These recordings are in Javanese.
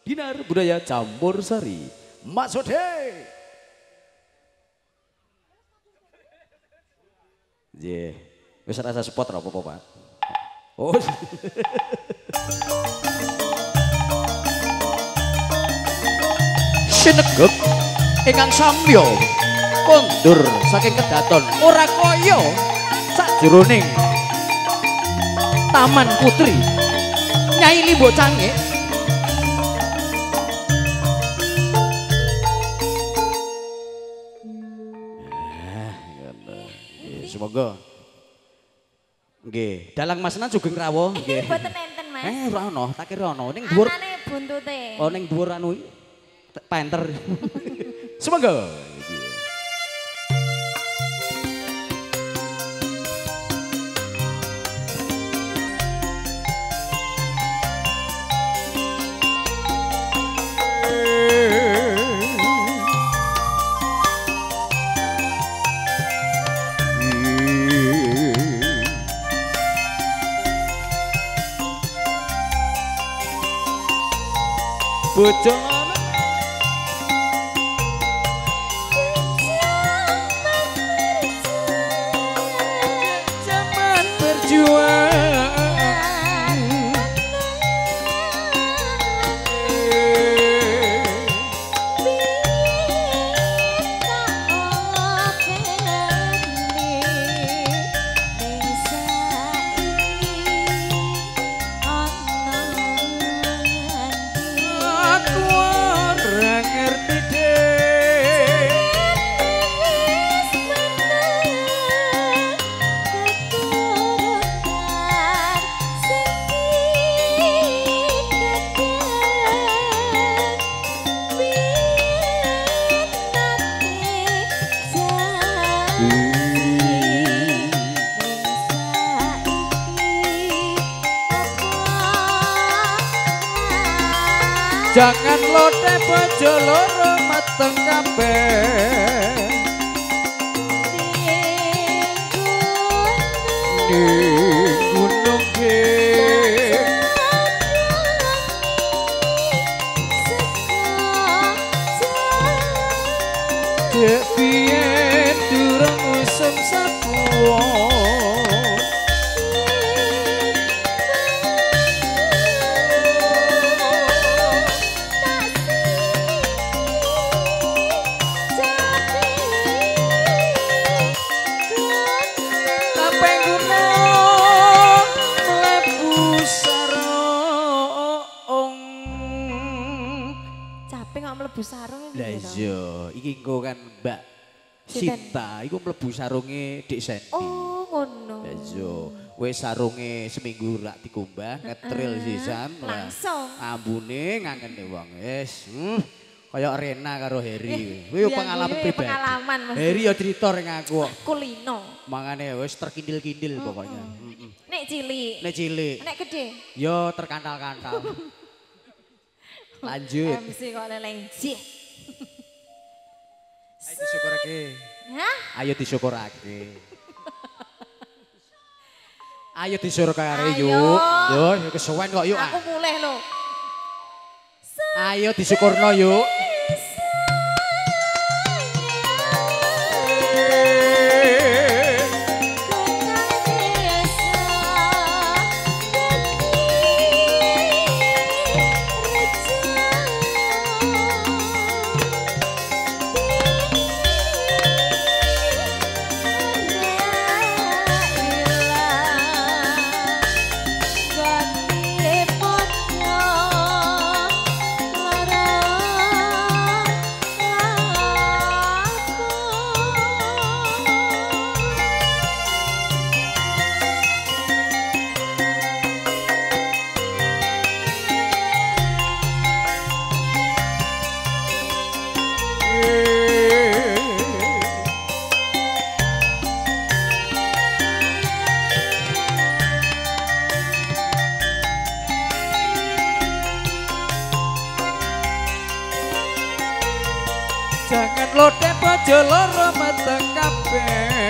Dinar Budaya Campur Sari. Mas Sode. Ye, wis rasa spot apa Pak? Oh. Sinegep ingkang samya kondur saking kedaton ora kaya sajroning Taman Putri Nyai Limbo Cange. Semoga nggih, dalang Masna Sugeng Rawuh nggih. Mboten enten, Mas. Ora ono, tak kira ono ning dhuwur. Anane buntute. Oh ning dhuwur anu penter. Semoga. Bojo zaman berjuang jangan lode bojo loro mateng kabeh ning gunung dek biyen durung usum sapuo. Mlebu sarung lah iya iki engko kan Mbak Sinta iku mlebu sarunge Dik Sendi. Oh ngono. Lah iya wis sarunge seminggu rak dikumbah ngetril sisan langsung ambune ngangene wong wis kaya Rena karo Heri. Kuwi pengalaman pribadi. Pengalaman Mas. Heri ya crita ring aku. Kulino. Mangane wis terkindil-kindil pokoknya. Nek cilik. Nek cilik. Nek gede. Yo terkantal-kantal. Lanjut. MC kok leleng jih. Ayo disyukurake. Hah? Ayo disyukurake. Ayo disyukurake yuk. Yo kesuwen kok yuk. Aku mulih lho. Ayo disyukurno yuk. Jangan lode bojo loro meteng kabeh.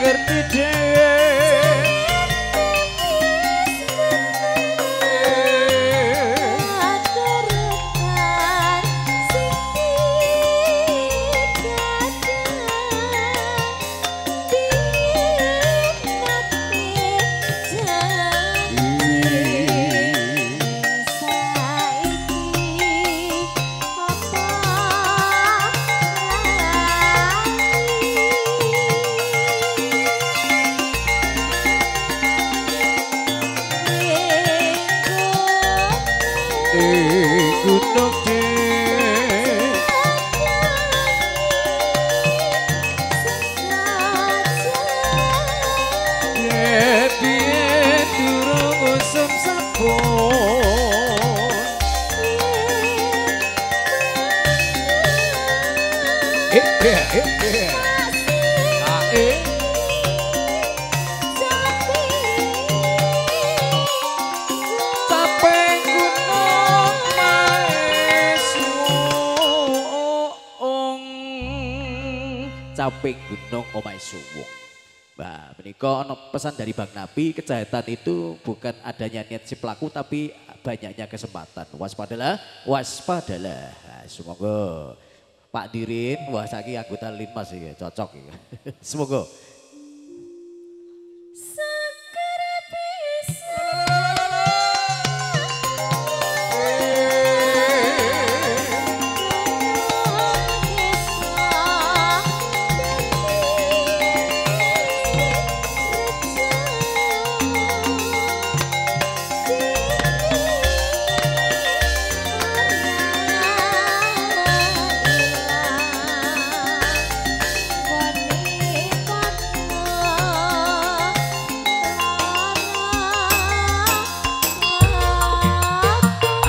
ngerti dhewe gunung piye durung usum sabun Caping gunung omahe suwung. Nah, menika ana pesan dari Bang Nabi, kejahatan itu bukan adanya niat si pelaku tapi banyaknya kesempatan. Waspadalah, waspadalah. Nah, semoga Pak Dirin, wah saiki anggota Linmas iki cocok iki. Semoga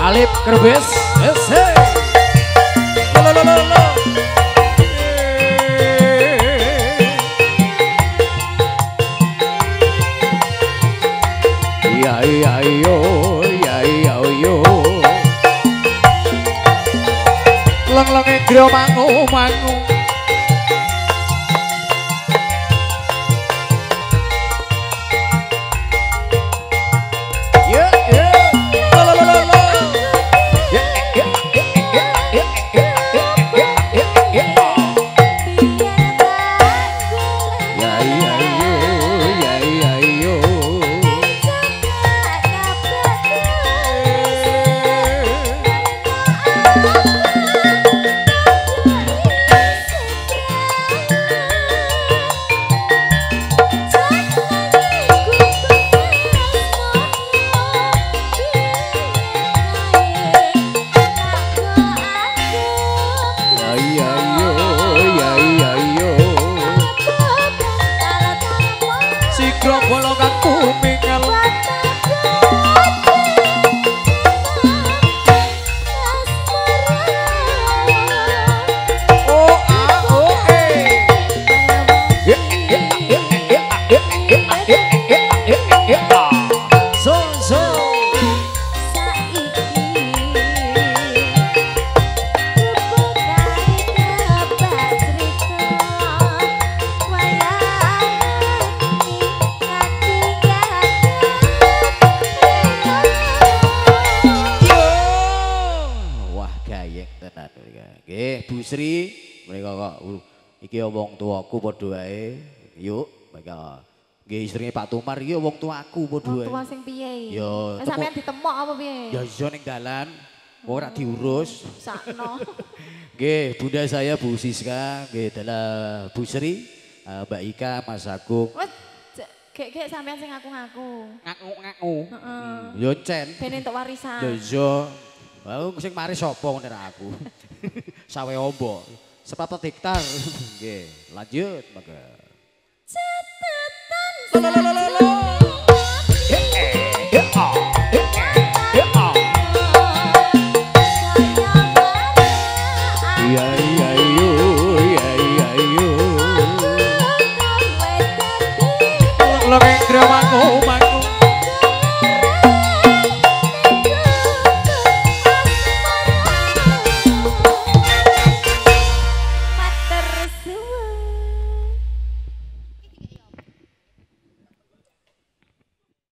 Alip Kerbes, yes, hey. Lo. Iya yo. Lang egro mangu. Bu Sri, mereka kok iki wong tuaku padha wae. Yuk, mereka. Nggih istrine Pak Tumar iki wong tuaku padha wae. Wong tua sing piye? Ya, sampean ditemok apa piye? Ya iso ning dalan, ora diurus. Sakno. Nggih, Bunda saya Bu Siska, nggih adalah Bu Sri, Mbak Ika, Mas Agung. Wes gek sampean sing ngaku-ngaku. Ngaku-ngaku. Heeh. Yo cen. Ben entuk warisan. Lho iya. Aku sing mari sapa ngene aku. Sawe ombo. Sepapat hektar. Nggih, lanjut maka. Catatan. Lo keng